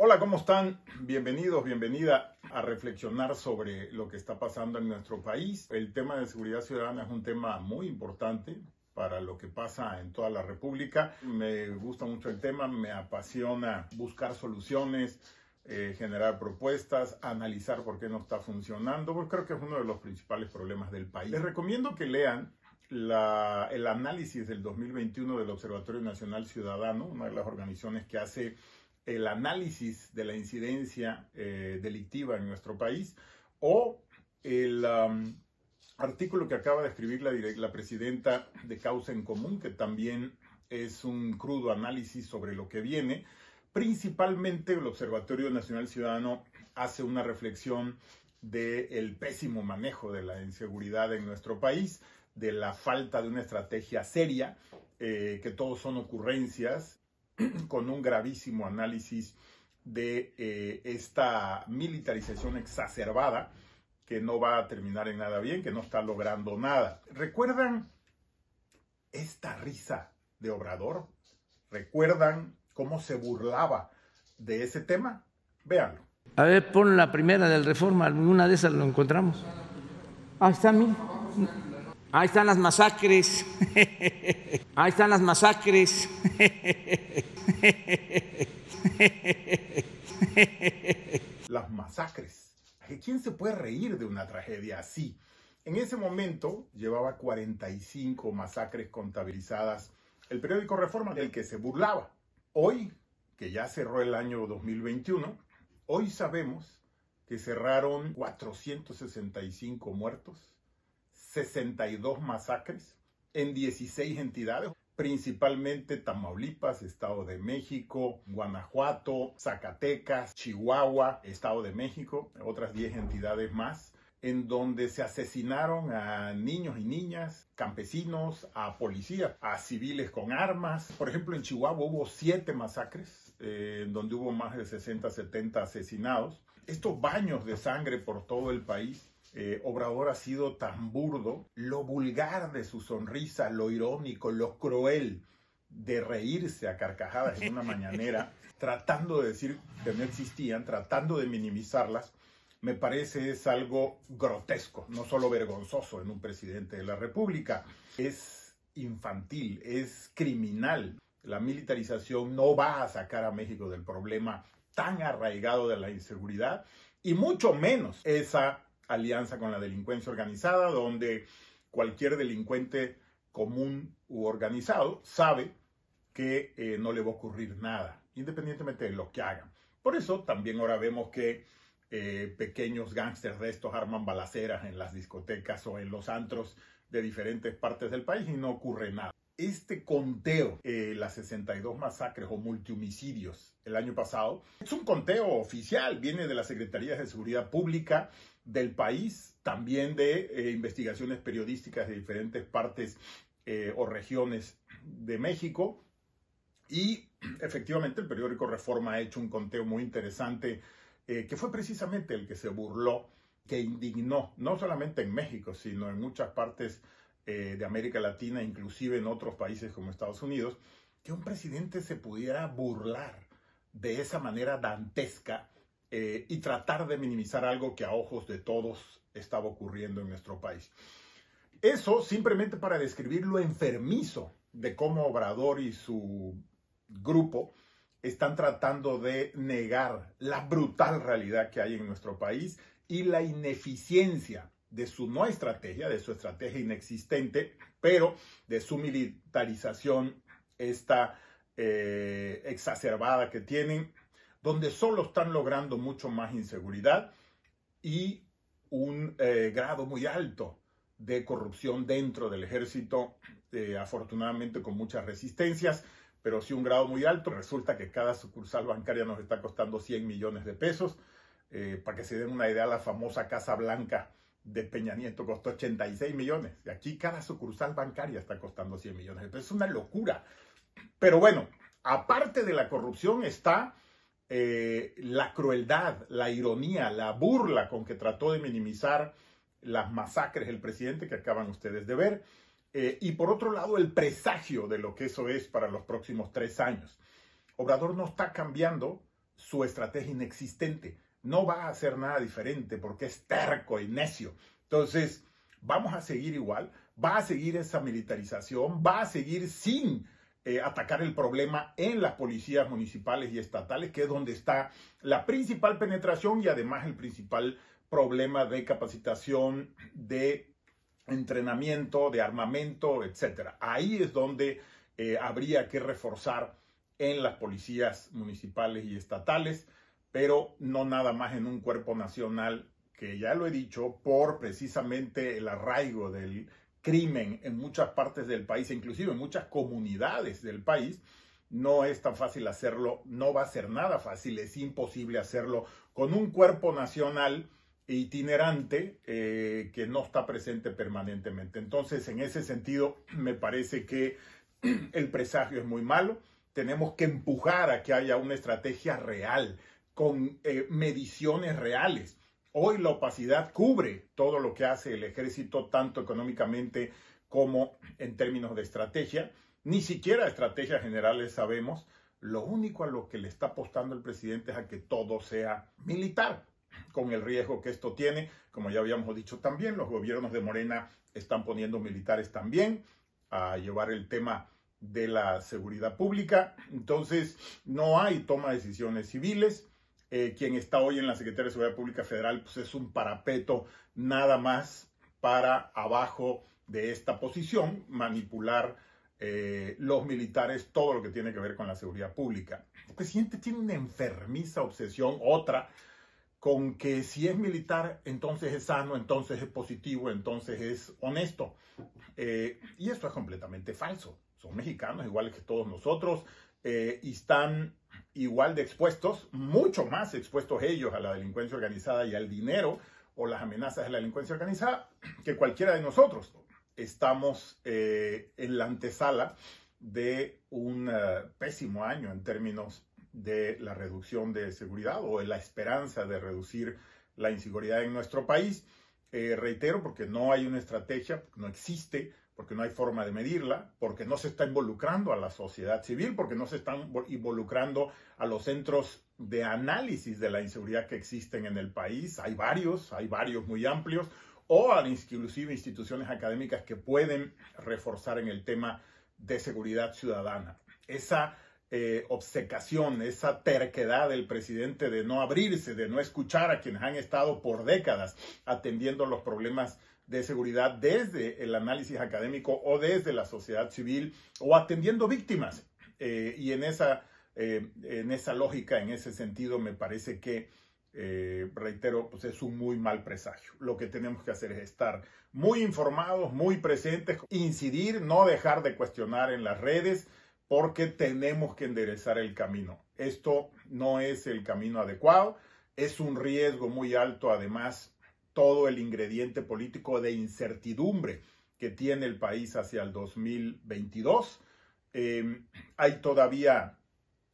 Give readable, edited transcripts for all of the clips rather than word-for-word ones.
Hola, ¿cómo están? Bienvenidos, bienvenida a reflexionar sobre lo que está pasando en nuestro país. El tema de seguridad ciudadana es un tema muy importante para lo que pasa en toda la República. Me gusta mucho el tema, me apasiona buscar soluciones, generar propuestas, analizar por qué no está funcionando, porque creo que es uno de los principales problemas del país. Les recomiendo que lean el análisis del 2021 del Observatorio Nacional Ciudadano, una de las organizaciones que hace el análisis de la incidencia delictiva en nuestro país, o el artículo que acaba de escribir la presidenta de Causa en Común, que también es un crudo análisis sobre lo que viene. Principalmente el Observatorio Nacional Ciudadano hace una reflexión del pésimo manejo de la inseguridad en nuestro país, de la falta de una estrategia seria, que todos son ocurrencias, con un gravísimo análisis de esta militarización exacerbada que no va a terminar en nada bien, que no está logrando nada. ¿Recuerdan esta risa de Obrador? ¿Recuerdan cómo se burlaba de ese tema? Véanlo. A ver, pon la primera del Reforma, alguna de esas lo encontramos. Ahí está, mira. Ahí están las masacres. Ahí están las masacres. Las masacres. ¿Quién se puede reír de una tragedia así? En ese momento llevaba 45 masacres contabilizadas el periódico Reforma, del que se burlaba. Hoy, que ya cerró el año 2021, hoy sabemos que cerraron 465 muertos, 62 masacres en 16 entidades, principalmente Tamaulipas, Estado de México, Guanajuato, Zacatecas, Chihuahua, Estado de México, otras 10 entidades más, en donde se asesinaron a niños y niñas, campesinos, a policías, a civiles con armas. Por ejemplo, en Chihuahua hubo 7 masacres, donde hubo más de 60, 70 asesinados. Estos baños de sangre por todo el país. Obrador ha sido tan burdo, lo vulgar de su sonrisa, lo irónico, lo cruel de reírse a carcajadas en una mañanera, tratando de decir que no existían, tratando de minimizarlas, me parece es algo grotesco, no solo vergonzoso en un presidente de la República. Es infantil, es criminal. La militarización no va a sacar a México del problema tan arraigado de la inseguridad, y mucho menos esa alianza con la delincuencia organizada, donde cualquier delincuente común u organizado sabe que no le va a ocurrir nada, independientemente de lo que hagan. Por eso también ahora vemos que pequeños gángsters de estos arman balaceras en las discotecas o en los antros de diferentes partes del país y no ocurre nada. Este conteo, las 62 masacres o multihomicidios el año pasado, es un conteo oficial, viene de las Secretarías de Seguridad Pública del país, también de investigaciones periodísticas de diferentes partes o regiones de México, y efectivamente el periódico Reforma ha hecho un conteo muy interesante, que fue precisamente el que se burló, que indignó, no solamente en México, sino en muchas partes de América Latina, inclusive en otros países como Estados Unidos, que un presidente se pudiera burlar de esa manera dantesca y tratar de minimizar algo que a ojos de todos estaba ocurriendo en nuestro país. Eso simplemente para describir lo enfermizo de cómo Obrador y su grupo están tratando de negar la brutal realidad que hay en nuestro país y la ineficiencia de su no estrategia, de su estrategia inexistente, pero de su militarización esta exacerbada que tienen, donde solo están logrando mucho más inseguridad y un grado muy alto de corrupción dentro del ejército, afortunadamente con muchas resistencias, pero sí un grado muy alto. Resulta que cada sucursal bancaria nos está costando 100 millones de pesos. Para que se den una idea, la famosa Casa Blanca de Peña Nieto costó 86 millones. Y aquí cada sucursal bancaria está costando 100 millones de pesos. Es una locura. Pero bueno, aparte de la corrupción está la crueldad, la ironía, la burla con que trató de minimizar las masacres el presidente que acaban ustedes de ver. Y por otro lado, el presagio de lo que eso es para los próximos 3 años. Obrador no está cambiando su estrategia inexistente. No va a hacer nada diferente porque es terco y necio. Entonces, vamos a seguir igual, va a seguir esa militarización, va a seguir sin atacar el problema en las policías municipales y estatales, que es donde está la principal penetración y además el principal problema de capacitación, de entrenamiento, de armamento, etc. Ahí es donde habría que reforzar en las policías municipales y estatales, pero no nada más en un cuerpo nacional, que ya lo he dicho, por precisamente el arraigo del crimen en muchas partes del país, inclusive en muchas comunidades del país. No es tan fácil hacerlo, no va a ser nada fácil, es imposible hacerlo con un cuerpo nacional itinerante que no está presente permanentemente. Entonces, en ese sentido, me parece que el presagio es muy malo. Tenemos que empujar a que haya una estrategia real, con mediciones reales. Hoy la opacidad cubre todo lo que hace el ejército, tanto económicamente como en términos de estrategia. Ni siquiera estrategias generales sabemos. Lo único a lo que le está apostando el presidente es a que todo sea militar, con el riesgo que esto tiene. Como ya habíamos dicho también, los gobiernos de Morena están poniendo militares también a llevar el tema de la seguridad pública. Entonces, no hay toma de decisiones civiles. Quien está hoy en la Secretaría de Seguridad Pública Federal, pues es un parapeto nada más para abajo de esta posición, manipular los militares, todo lo que tiene que ver con la seguridad pública. El presidente tiene una enfermiza obsesión, otra, con que si es militar, entonces es sano, entonces es positivo, entonces es honesto. Y esto es completamente falso. Son mexicanos iguales que todos nosotros y están igual de expuestos, mucho más expuestos ellos a la delincuencia organizada y al dinero o las amenazas de la delincuencia organizada que cualquiera de nosotros. Estamos en la antesala de un pésimo año en términos de la reducción de seguridad o de la esperanza de reducir la inseguridad en nuestro país. Reitero, porque no hay una estrategia, porque no existe, porque no hay forma de medirla, porque no se está involucrando a la sociedad civil, porque no se están involucrando a los centros de análisis de la inseguridad que existen en el país. Hay varios muy amplios, o a inclusive instituciones académicas que pueden reforzar en el tema de seguridad ciudadana. Esa obcecación, esa terquedad del presidente de no abrirse, de no escuchar a quienes han estado por décadas atendiendo los problemas de seguridad desde el análisis académico o desde la sociedad civil o atendiendo víctimas. Y en esa lógica, en ese sentido, me parece que, reitero, pues es un muy mal presagio. Lo que tenemos que hacer es estar muy informados, muy presentes, incidir, no dejar de cuestionar en las redes, porque tenemos que enderezar el camino. Esto no es el camino adecuado, es un riesgo muy alto, además, todo el ingrediente político de incertidumbre que tiene el país hacia el 2022. Hay todavía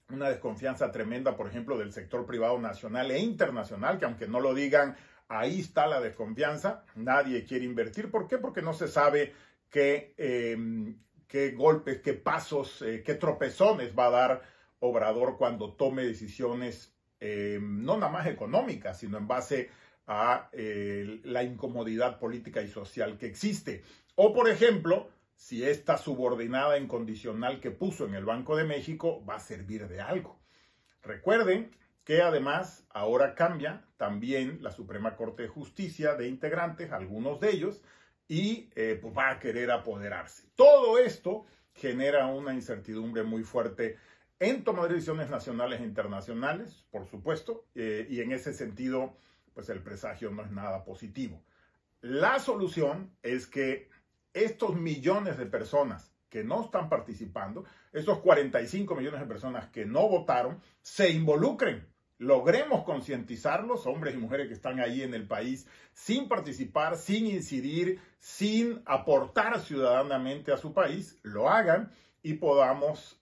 una desconfianza tremenda, por ejemplo, del sector privado nacional e internacional, que aunque no lo digan, ahí está la desconfianza. Nadie quiere invertir. ¿Por qué? Porque no se sabe qué golpes, qué pasos, qué tropezones va a dar Obrador cuando tome decisiones no nada más económicas, sino en base a la incomodidad política y social que existe. O, por ejemplo, si esta subordinada incondicional que puso en el Banco de México va a servir de algo. Recuerden que además ahora cambia también la Suprema Corte de Justicia de integrantes, algunos de ellos, y pues va a querer apoderarse. Todo esto genera una incertidumbre muy fuerte en tomar decisiones nacionales e internacionales, por supuesto, y en ese sentido, pues el presagio no es nada positivo. La solución es que estos millones de personas que no están participando, estos 45 millones de personas que no votaron, se involucren. Logremos concientizarlos, hombres y mujeres que están ahí en el país, sin participar, sin incidir, sin aportar ciudadanamente a su país, lo hagan y podamos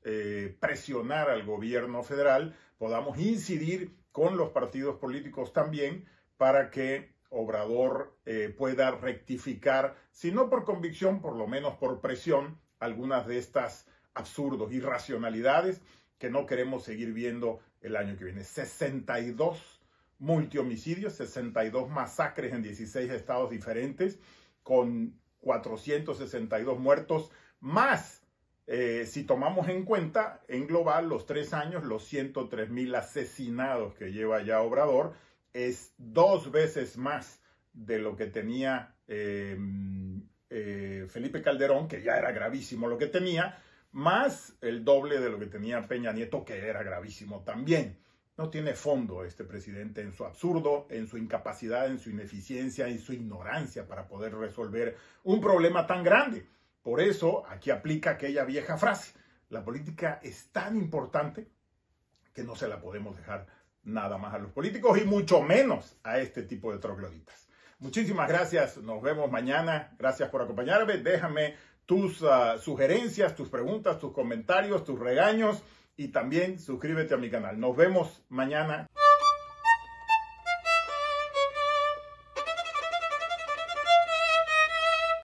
presionar al gobierno federal, podamos incidir con los partidos políticos también para que Obrador pueda rectificar, si no por convicción, por lo menos por presión, algunas de estas absurdos, irracionalidades que no queremos seguir viendo el año que viene. 62 multihomicidios, 62 masacres en 16 estados diferentes, con 462 muertos, más, si tomamos en cuenta en global los 3 años, los 103,000 asesinados que lleva ya Obrador, es 2 veces más de lo que tenía Felipe Calderón, que ya era gravísimo lo que tenía, más el doble de lo que tenía Peña Nieto, que era gravísimo también. No tiene fondo este presidente en su absurdo, en su incapacidad, en su ineficiencia, en su ignorancia para poder resolver un problema tan grande. Por eso aquí aplica aquella vieja frase: la política es tan importante que no se la podemos dejar nada más a los políticos y mucho menos a este tipo de trogloditas. Muchísimas gracias, nos vemos mañana. Gracias por acompañarme. Déjame tus sugerencias, tus preguntas, tus comentarios, tus regaños y también suscríbete a mi canal. Nos vemos mañana.